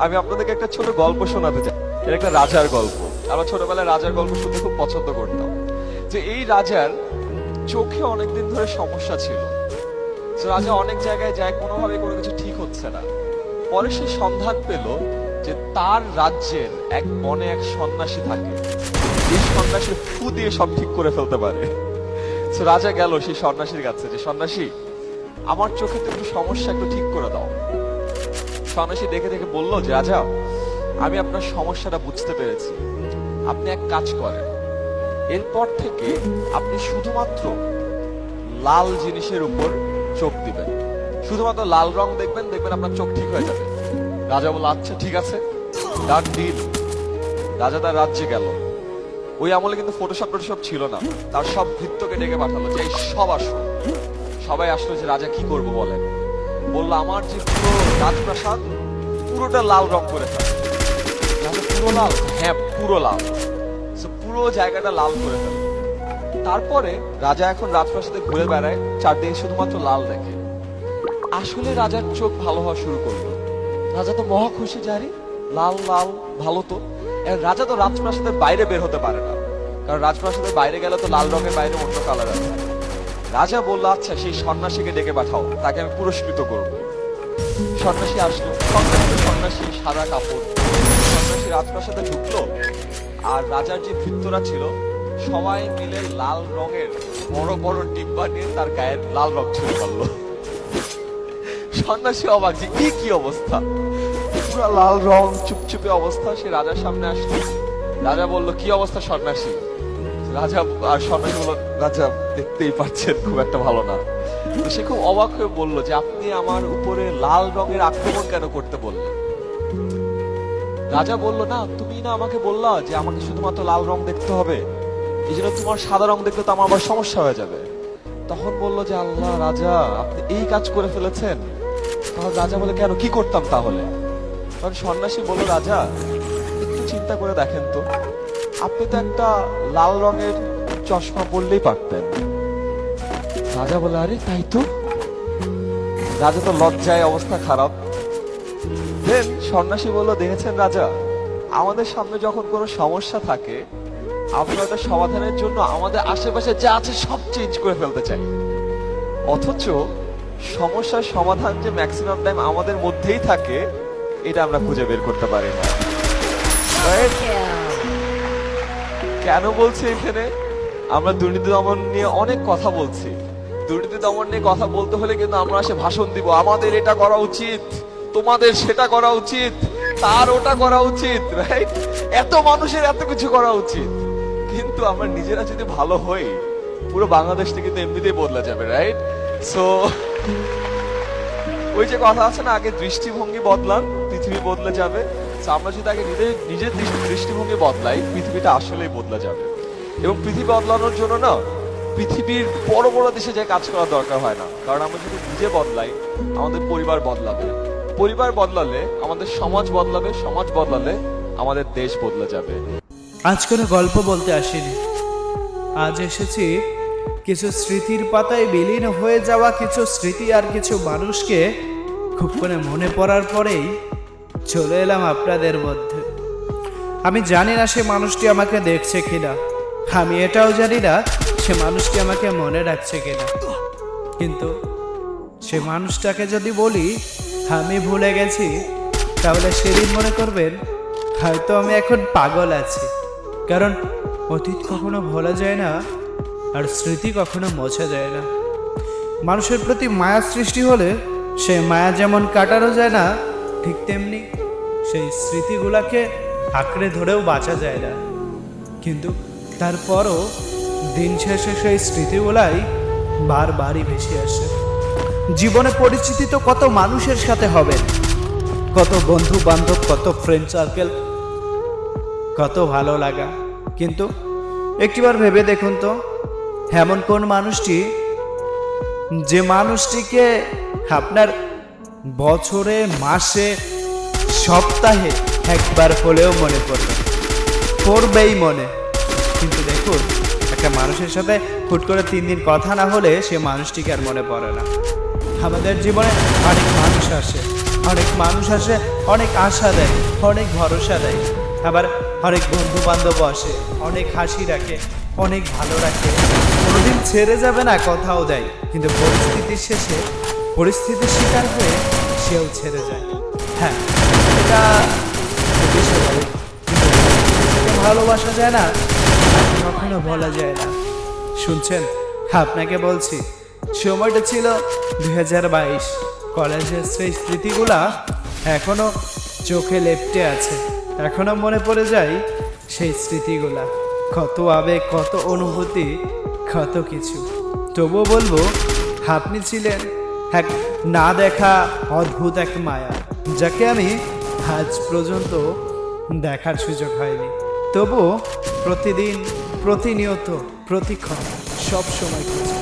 আমি আপনাদেরকে একটা ছোট গল্প শোনাতে চাই। এটা একটা রাজার গল্প। আমরা ছোটবেলায় রাজার গল্প শুনতে খুব পছন্দ করতাম। যে এই রাজার চোখে অনেকদিন ধরে সমস্যা ছিল। তো রাজা অনেক জায়গায় যায়, কোনোভাবে কোনো কিছু ঠিক হচ্ছে না। পরে সে সন্ধান পেল যে তার রাজ্যের এক বনে এক সন্ন্যাসী থাকে। এই সন্ন্যাসী ফু দিয়ে সব ঠিক করে ফেলতে পারে। তো রাজা গেল সেই সন্ন্যাসীর কাছে, যে সন্ন্যাসী, আমার চোখে তো একটু সমস্যা, একটু ঠিক করে দাও। সন্ন্যাসী দেখে দেখে বলল যে রাজা, আমি আপনার সমস্যাটা বুঝতে পেরেছি। আপনি এক কাজ করেন, এরপর থেকে আপনি শুধুমাত্র লাল জিনিসের উপর চোখ দিবেন, শুধুমাত্র লাল রং দেখবেন, দেখবেন আপনার চোখ ঠিক হয়ে যাবে। রাজা বলল আচ্ছা ঠিক আছে, ডান ডিল। রাজা তার রাজ্যে গেল। ওই আমলে কিন্তু ফটোশপ টোটোশপ ছিল না। তার সব ভৃত্যকে ডেকে পাঠালো যে এই সব আসো। সবাই আসলো যে রাজা কি করবো বলেন। বললো আমার যে পুরো রাজপ্রাসাদ পুরোটা লাল রং করে ফেল। রাজা পুরো লাল? হ্যাঁ পুরো লাল। পুরো জায়গাটা লাল করে ফেল। তারপরে রাজা এখন রাজপ্রাসাদে ঘুরে বেড়ায়, চারদিকে শুধুমাত্র লাল দেখে। আসলে রাজার চোখ ভালো হওয়া শুরু করলো। রাজা তো মহা খুশি, জারি লাল লাল ভালো তো। রাজা তো রাজপ্রাসাদের বাইরে বের হতে পারে না, কারণ রাজপ্রাসাদের বাইরে গেলে তো লাল রঙের বাইরে অন্য কালার আছে। রাজা বললো আচ্ছা সেই সন্ন্যাসীকে ডেকে পাঠাও, তাকে আমি পুরস্কৃত করব। সন্ন্যাসী আসলো। সন্ন্যাসী সাদা কাপড়। সন্ন্যাসী রাজপ্রাসাদে ঢুকলো, আর রাজার যে ভৃত্যরা ছিল সবাই মিলে লাল রঙের বড় বড় ডিব্বা নিয়ে তার গায়ের লাল রং ছুঁড়ে ফেললো। সন্ন্যাসী অবাক যে কি অবস্থা, পুরো লাল রং চুপচুপে অবস্থা। সে রাজার সামনে আসলো। রাজা বলল কি অবস্থা সন্ন্যাসী? রাজা আর সন্ন্যাসী বলল রাজা দেখতেই পাচ্ছেন খুব একটা ভালো না। তো সে খুব অবাক হয়ে বলল যে আপনি আমার উপরে লাল রঙের আক্রমণ কেন করতে বললেন? রাজা বলল না, তুমি না আমাকে বললা যে আমাকে শুধুমাত্র লাল রং দেখতে হবে, এই জন্য তোমার সাদা রং দেখলে তো আমার আবার সমস্যা হয়ে যাবে। তখন বলল যে আল্লাহ রাজা, আপনি এই কাজ করে ফেলেছেন। তখন রাজা বলে কেন, কি করতাম তাহলে? তখন সন্ন্যাসী বলল রাজা একটু চিন্তা করে দেখেন তো, আপনি তো একটা লাল রঙের চশমা পরলেই পারতেন। রাজা বলে আরে তাই তো। রাজা তো লজ্জায় অবস্থা খারাপ। দেন সন্ন্যাসী বলল দেখেছেন রাজা, আমাদের সামনে যখন কোনো সমস্যা থাকে আমরা ওটা সমাধানের জন্য আমাদের আশেপাশে যা আছে সব চেঞ্জ করে ফেলতে চাই, অথচ সমস্যার সমাধান যে ম্যাক্সিমাম টাইম আমাদের মধ্যেই থাকে এটা আমরা খুঁজে বের করতে পারি না। কেন বলছি এখানে? আমরা দুর্নীতি দমন নিয়ে অনেক কথা বলছি। দুর্নীতি দমন নিয়ে কথা বলতে হলে কিন্তু আমরা আসে ভাষণ দিব, আমাদের এটা করা উচিত, তোমাদের সেটা করা উচিত, তার ওটা করা উচিত, রাইট? এত মানুষের এত কিছু করা উচিত। কিন্তু আমরা নিজেরা যদি ভালো হই পুরো বাংলাদেশটা কিন্তু এমনিতেই বদলা যাবে, রাইট? সো ওই যে কথা আছে না, আগে দৃষ্টিভঙ্গি বদলান পৃথিবী বদলে যাবে। আমরা যদি আগে নিজের দৃষ্টিভঙ্গি বদলাই পৃথিবীটা আসলেই বদলে যাবে। এবং পৃথিবী বদলানোর জন্য না পৃথিবীর বড় বড় দেশে যে কাজ করার দরকার হয় না, কারণ আমরা যদি নিজে বদলাই আমাদের পরিবার বদলাবে, পরিবার বদলালে আমাদের সমাজ বদলাবে, সমাজ বদলালে আমাদের দেশ বদলে যাবে। আজ কোনো গল্প বলতে আসিনি, আজ এসেছি কিছু স্মৃতির পাতায় বিলীন হয়ে যাওয়া কিছু স্মৃতি আর কিছু মানুষকে খুব করে মনে পড়ার পরেই চলে এলাম আপনাদের মধ্যে। আমি জানি না সে মানুষটি আমাকে দেখছে কিনা, আমি এটাও জানি না সে মানুষটি আমাকে মনে রাখছে কিনা, কিন্তু সে মানুষটাকে যদি বলি আমি ভুলে গেছি, তাহলে সেদিন মনে করবেন হয়তো আমি এখন পাগল আছি। কারণ অতীত কখনো ভোলা যায় না, আর স্মৃতি কখনো মোছা যায় না। মানুষের প্রতি মায়া সৃষ্টি হলে সে মায়া যেমন কাটানো যায় না, ঠিক তেমনি সেই স্মৃতিগুলাকে আঁকড়ে ধরেও বাঁচা যায় না। কিন্তু তারপরও দিন শেষে সেই স্মৃতিগুলাই বারবারই ভেসে আসে। জীবনে পরিচিতি তো কত মানুষের সাথে হবে, কত বন্ধু বান্ধব, কত ফ্রেন্ড সার্কেল, কত ভালো লাগা, কিন্তু একটিবার ভেবে দেখুন তো এমন কোন মানুষটি যে মানুষটিকে আপনার বছরে, মাসে, সপ্তাহে একবার হলেও মনে পড়বেই মনে। কিন্তু দেখুন একটা মানুষের সাথে হুট করে 3 দিন কথা না হলে সে মানুষটিকে আর মনে পড়ে না। আমাদের জীবনে অনেক মানুষ আসে, অনেক মানুষ আসে, অনেক আশা দেয়, অনেক ভরসা দেয়, আবার অনেক বন্ধু বান্ধব আসে, অনেক হাসি রাখে, অনেক ভালো রাখে, কোনোদিন ছেড়ে যাবে না কথাও দেয়, কিন্তু পরিস্থিতির শেষে পরিস্থিতির শিকার হয়ে সেও ছেড়ে যায়। হ্যাঁ, এটা খুবই স্বাভাবিক, কিন্তু ভালোবাসা যায় না, আর কখনো বলা যায় না। শুনছেন, আপনাকে বলছি, সময়টা ছিল 2022। কলেজের সেই স্মৃতিগুলা এখনো চোখে লেপ্টে আছে, এখনো মনে পড়ে যায় সেই স্মৃতিগুলা। কত আবেগ, কত অনুভূতি, কত কিছু। তবুও বলবো, আপনি ছিলেন এক না দেখা অদ্ভুত এক মায়া, যাকে আমি আজ পর্যন্ত দেখার সুযোগ হয়নি। তবুও প্রতিদিন, প্রতিনিয়ত, প্রতিক্ষণ, সব সময় খুঁজি।